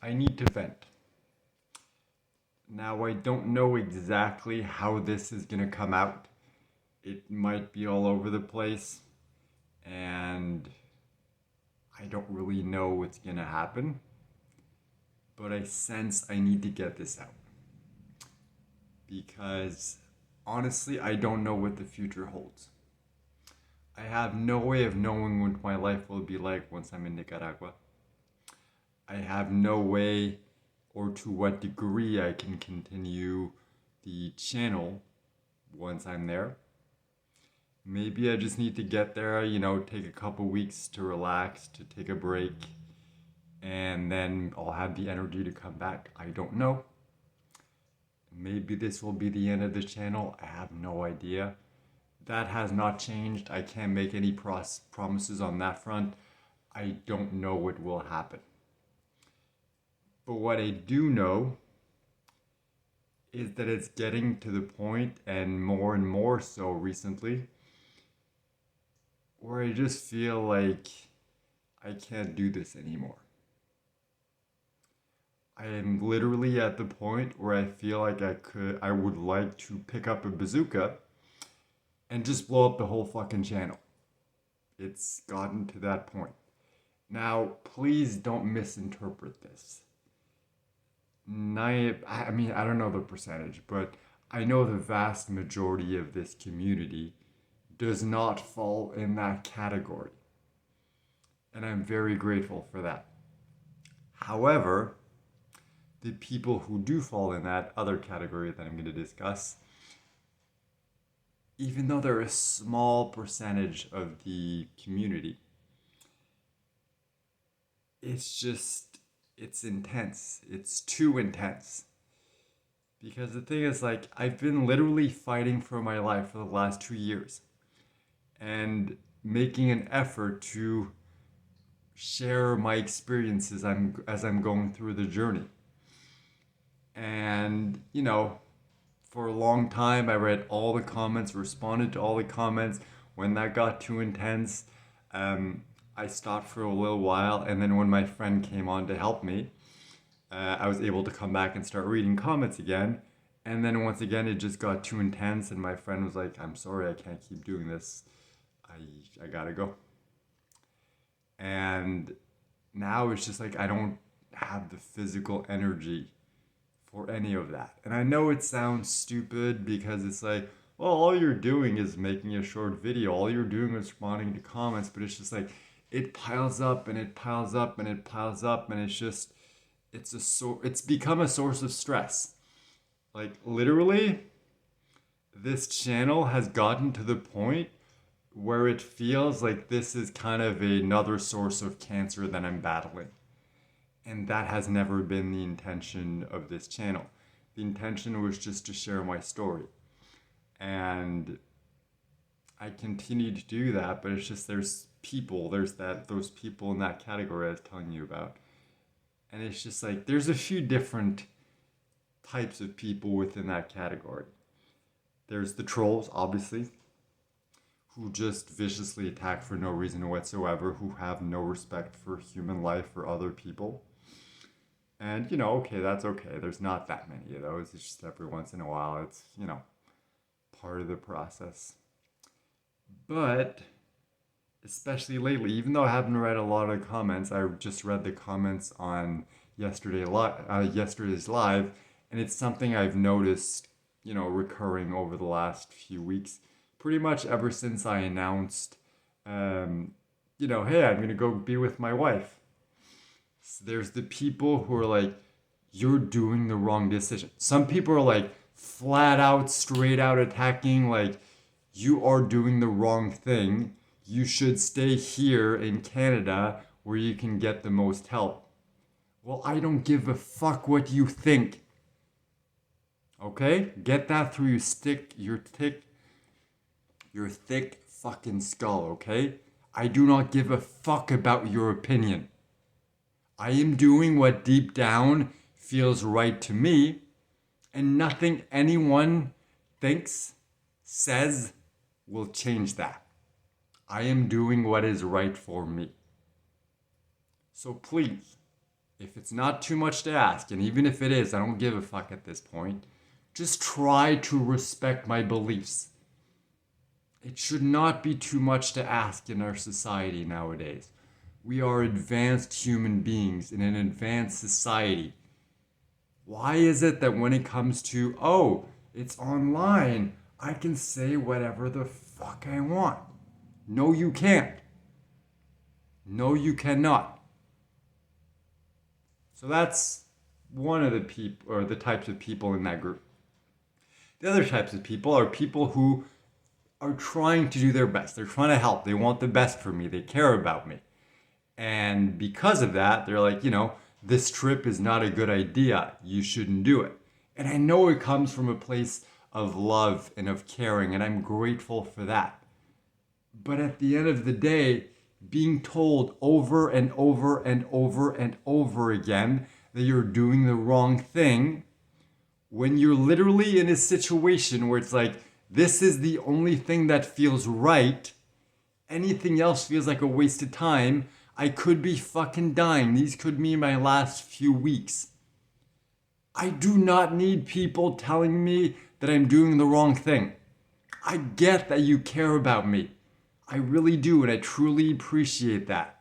I need to vent. Now, I don't know exactly how this is gonna come out. It might be all over the place, and I don't really know what's gonna happen, but I sense I need to get this out. Because honestly, I don't know what the future holds. I have no way of knowing what my life will be like once I'm in Nicaragua. I have no way or to what degree I can continue the channel once I'm there. Maybe I just need to get there, take a couple weeks to relax, to take a break, and then I'll have the energy to come back. I don't know. Maybe this will be the end of the channel. I have no idea. That has not changed. I can't make any promises on that front. I don't know what will happen. But what I do know is that it's getting to the point, and more so recently, where I just feel like I can't do this anymore. I am literally at the point where I feel like I would like to pick up a bazooka and just blow up the whole fucking channel. It's gotten to that point. Now, please don't misinterpret this. I mean, I don't know the percentage, but I know the vast majority of this community does not fall in that category. And I'm very grateful for that. However, the people who do fall in that other category that I'm going to discuss, even though they're a small percentage of the community, it's intense. It's too intense. Because the thing is, like, I've been literally fighting for my life for the last 2 years and making an effort to share my experiences as I'm going through the journey. And, for a long time, I read all the comments, responded to all the comments. When that got too intense, I stopped for a little while. And then when my friend came on to help me, I was able to come back and start reading comments again. And then once again, it just got too intense. And my friend was like, I'm sorry, I can't keep doing this. I gotta go. And now it's just like I don't have the physical energy for any of that. And I know it sounds stupid because it's like, well, all you're doing is making a short video. All you're doing is responding to comments, but it's just like it piles up and it piles up and it piles up, and it's become a source of stress. Like literally, this channel has gotten to the point where it feels like this is kind of another source of cancer that I'm battling. And that has never been the intention of this channel. The intention was just to share my story. And I continue to do that, but it's just there's those people in that category I was telling you about. And it's just like there's a few different types of people within that category. There's the trolls, obviously, who just viciously attack for no reason whatsoever, who have no respect for human life or other people. And, okay, that's okay. There's not that many of those. It's just every once in a while. It's, part of the process. But, especially lately, even though I haven't read a lot of comments, I just read the comments on yesterday's live, and it's something I've noticed, recurring over the last few weeks. Pretty much ever since I announced, hey, I'm going to go be with my wife. So there's the people who are like, you're doing the wrong decision. Some people are like flat out, straight out attacking, like, you are doing the wrong thing. You should stay here in Canada where you can get the most help. Well, I don't give a fuck what you think. Okay? Get that through your thick fucking skull, okay? I do not give a fuck about your opinion. I am doing what deep down feels right to me, and nothing anyone thinks, says, will change that. I am doing what is right for me. So please, if it's not too much to ask, and even if it is, I don't give a fuck at this point. Just try to respect my beliefs. It should not be too much to ask in our society nowadays. We are advanced human beings in an advanced society. Why is it that when it comes to, oh, it's online, I can say whatever the fuck I want? No, you can't. No, you cannot. So that's one of the people, or the types of people in that group. The other types of people are people who are trying to do their best. They're trying to help. They want the best for me. They care about me. And because of that, they're like, this trip is not a good idea. You shouldn't do it. And I know it comes from a place of love and of caring, and I'm grateful for that. But at the end of the day, being told over and over and over and over again that you're doing the wrong thing, when you're literally in a situation where it's like, this is the only thing that feels right, anything else feels like a waste of time, I could be fucking dying. These could be my last few weeks. I do not need people telling me that I'm doing the wrong thing. I get that you care about me. I really do, and I truly appreciate that.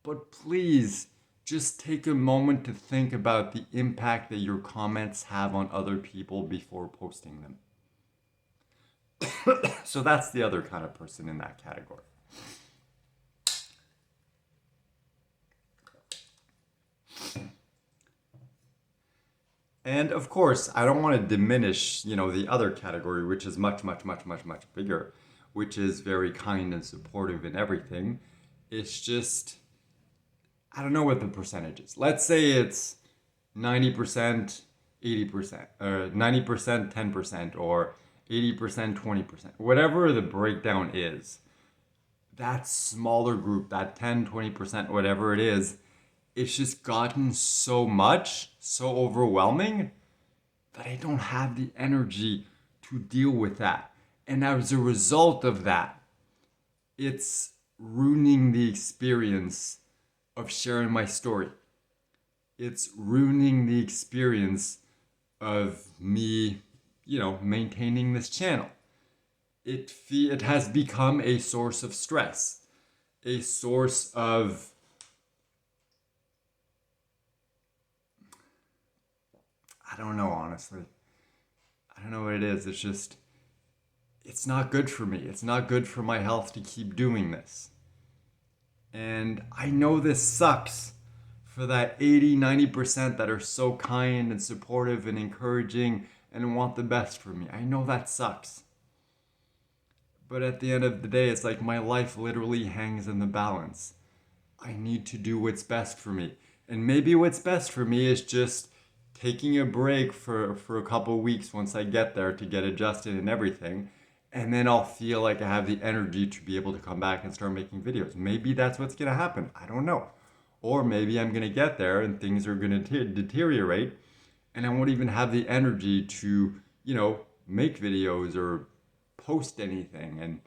But please, just take a moment to think about the impact that your comments have on other people before posting them. So that's the other kind of person in that category. And of course, I don't want to diminish, the other category, which is much, much, much, much, much bigger, which is very kind and supportive and everything. It's just, I don't know what the percentage is. Let's say it's 90%, 80%, or 90%, 10%, or 80%, 20%, whatever the breakdown is. That smaller group, that 10, 20%, whatever it is, it's just gotten so much, so overwhelming, that I don't have the energy to deal with that. And as a result of that, it's ruining the experience of sharing my story. It's ruining the experience of me, maintaining this channel. It has become a source of stress, a source of I don't know, honestly. I don't know what it is. It's just, it's not good for me. It's not good for my health to keep doing this. And I know this sucks for that 80, 90% that are so kind and supportive and encouraging and want the best for me. I know that sucks. But at the end of the day, it's like my life literally hangs in the balance. I need to do what's best for me. And maybe what's best for me is just taking a break for a couple weeks once I get there to get adjusted and everything. And then I'll feel like I have the energy to be able to come back and start making videos. Maybe that's what's going to happen. I don't know. Or maybe I'm going to get there and things are going to deteriorate and I won't even have the energy to, make videos or post anything. And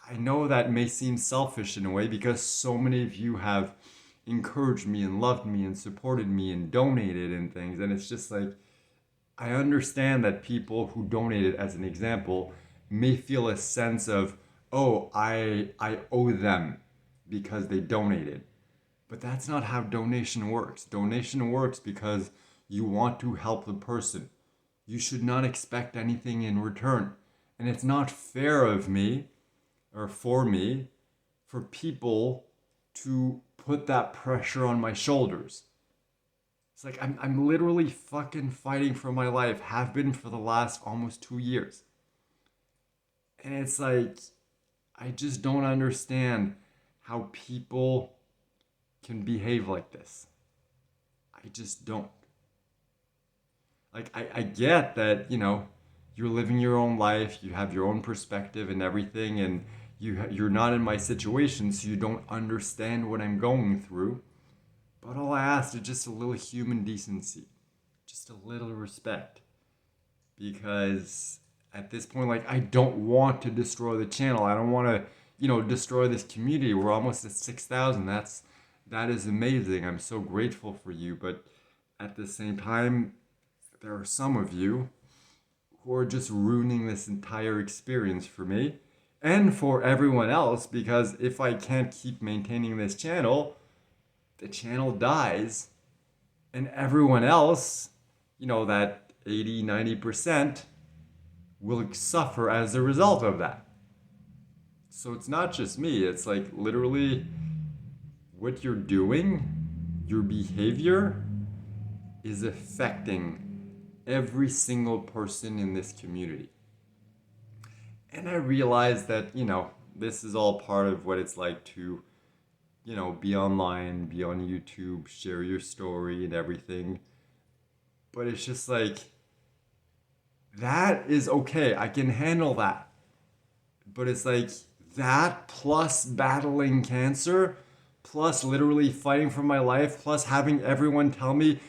I know that may seem selfish in a way because so many of you have encouraged me and loved me and supported me and donated and things. And it's just like, I understand that people who donated, as an example, may feel a sense of, oh, I owe them because they donated. But that's not how donation works. Donation works because you want to help the person. You should not expect anything in return. And it's not fair of me, or for me, for people to put that pressure on my shoulders. It's like I'm literally fucking fighting for my life, have been for the last almost 2 years. And it's like, I just don't understand how people can behave like this. I just don't. Like, I get that, you're living your own life, you have your own perspective and everything, and you're not in my situation, so you don't understand what I'm going through. But all I ask is just a little human decency, just a little respect. Because at this point, like, I don't want to destroy the channel. I don't want to, destroy this community. We're almost at 6,000. that is amazing. I'm so grateful for you. But at the same time, there are some of you who are just ruining this entire experience for me and for everyone else, because if I can't keep maintaining this channel, the channel dies, and everyone else, that 80-90% will suffer as a result of that. So it's not just me, it's like literally what you're doing, your behavior is affecting every single person in this community. And I realize that, this is all part of what it's like to, be online, be on YouTube, share your story and everything. But it's just like, that is okay. I can handle that. But it's like that plus battling cancer, plus literally fighting for my life, plus having everyone tell me,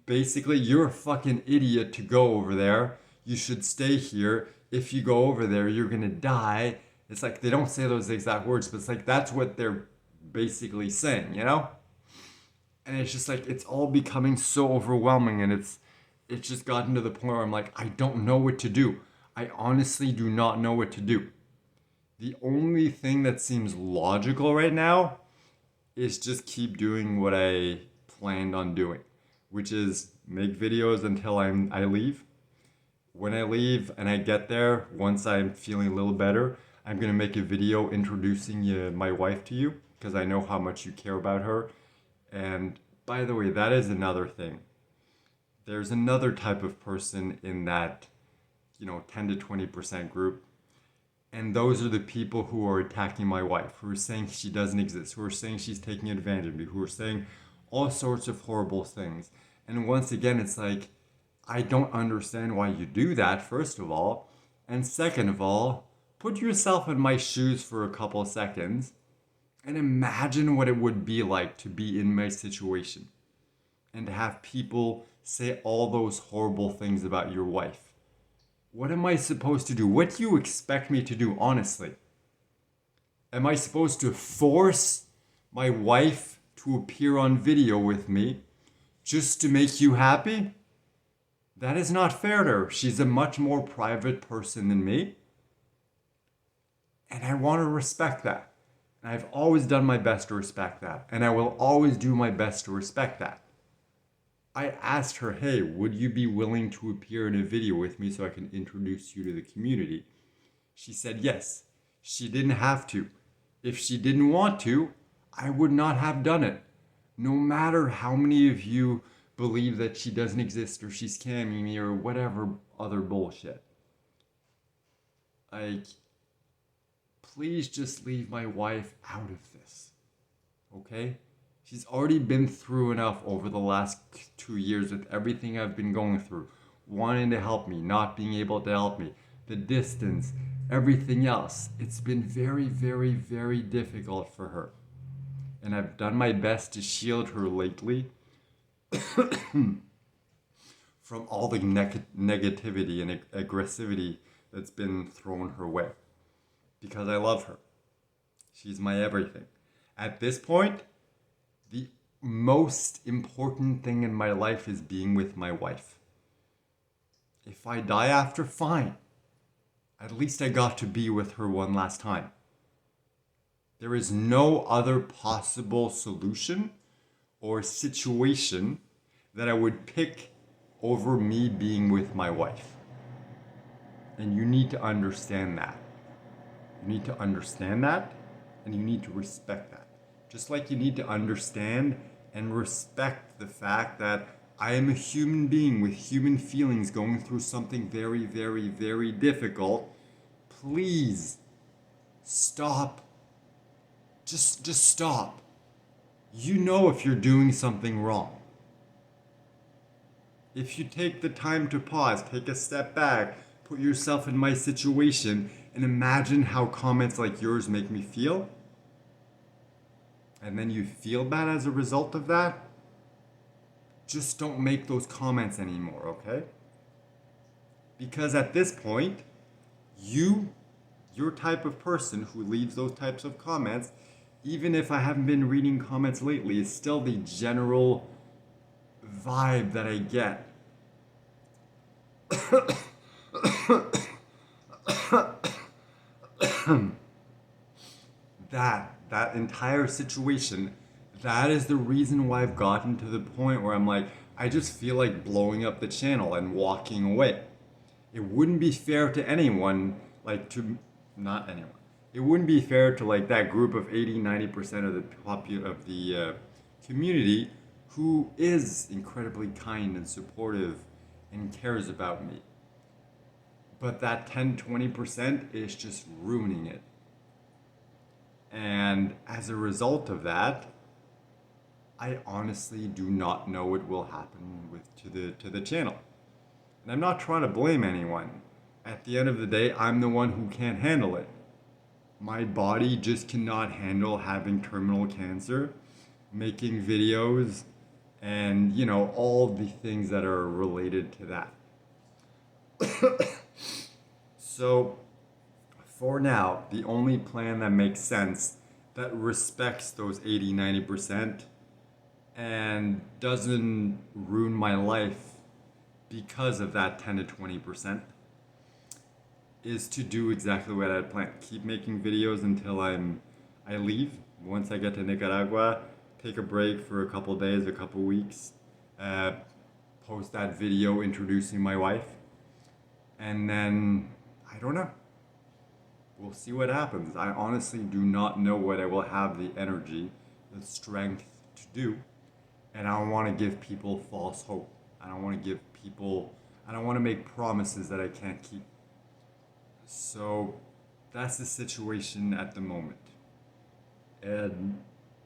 basically, you're a fucking idiot to go over there. You should stay here. If you go over there, you're gonna die. It's like they don't say those exact words, but it's like that's what they're basically saying, And it's just like it's all becoming so overwhelming, and it's just gotten to the point where I'm like, I don't know what to do. I honestly do not know what to do. The only thing that seems logical right now is just keep doing what I planned on doing, which is make videos until I leave. When I leave and I get there, once I'm feeling a little better, I'm gonna make a video introducing my wife to you, because I know how much you care about her. And by the way, that is another thing. There's another type of person in that, 10 to 20% group. And those are the people who are attacking my wife, who are saying she doesn't exist, who are saying she's taking advantage of me, who are saying all sorts of horrible things. And once again, it's like, I don't understand why you do that, first of all. And second of all, put yourself in my shoes for a couple seconds and imagine what it would be like to be in my situation and to have people say all those horrible things about your wife. What am I supposed to do? What do you expect me to do, honestly? Am I supposed to force my wife to appear on video with me just to make you happy? That is not fair to her. She's a much more private person than me. And I want to respect that. And I've always done my best to respect that. And I will always do my best to respect that. I asked her, hey, would you be willing to appear in a video with me so I can introduce you to the community? She said yes. She didn't have to. If she didn't want to, I would not have done it. No matter how many of you believe that she doesn't exist or she's scamming me or whatever other bullshit. Like, please just leave my wife out of this. Okay? She's already been through enough over the last 2 years with everything I've been going through. Wanting to help me, not being able to help me, the distance, everything else. It's been very, very, very difficult for her. And I've done my best to shield her lately from all the negativity and aggressivity that's been thrown her way. Because I love her. She's my everything. At this point, the most important thing in my life is being with my wife. If I die after, fine. At least I got to be with her one last time. There is no other possible solution or situation that I would pick over me being with my wife. And you need to understand that. You need to understand that, and you need to respect that. Just like you need to understand and respect the fact that I am a human being with human feelings going through something very, very, very difficult. Please stop. Just stop. You know if you're doing something wrong. If you take the time to pause, take a step back, put yourself in my situation, and imagine how comments like yours make me feel, and then you feel bad as a result of that, just don't make those comments anymore, okay? Because at this point, your type of person who leaves those types of comments even if I haven't been reading comments lately, it's still the general vibe that I get. That entire situation, that is the reason why I've gotten to the point where I'm like, I just feel like blowing up the channel and walking away. It wouldn't be fair to anyone, like to not anyone. It wouldn't be fair to like that group of 80-90% of the community who is incredibly kind and supportive and cares about me. But that 10-20% is just ruining it. And as a result of that, I honestly do not know what will happen to the channel. And I'm not trying to blame anyone. At the end of the day, I'm the one who can't handle it. My body just cannot handle having terminal cancer, making videos, and all the things that are related to that. So for now, the only plan that makes sense, that respects those 80-90% and doesn't ruin my life because of that 10-20%, is to do exactly what I had planned. Keep making videos until I leave. Once I get to Nicaragua, take a break for a couple days, a couple weeks, post that video introducing my wife, and then I don't know. We'll see what happens. I honestly do not know what I will have the energy, the strength to do, and I don't want to give people false hope. I don't want to make promises that I can't keep. So that's the situation at the moment. And,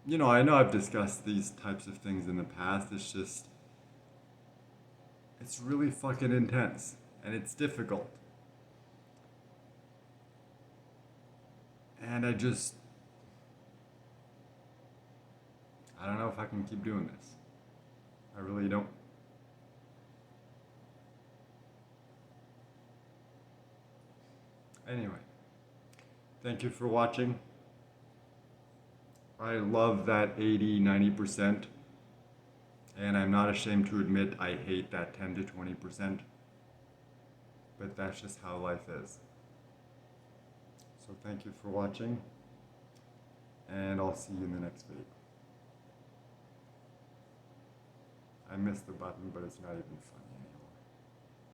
I know I've discussed these types of things in the past. It's really fucking intense and it's difficult. And I don't know if I can keep doing this. I really don't. Anyway, thank you for watching. I love that 80-90%, and I'm not ashamed to admit I hate that 10-20%, but that's just how life is. So thank you for watching, and I'll see you in the next video. I missed the button, but it's not even fun.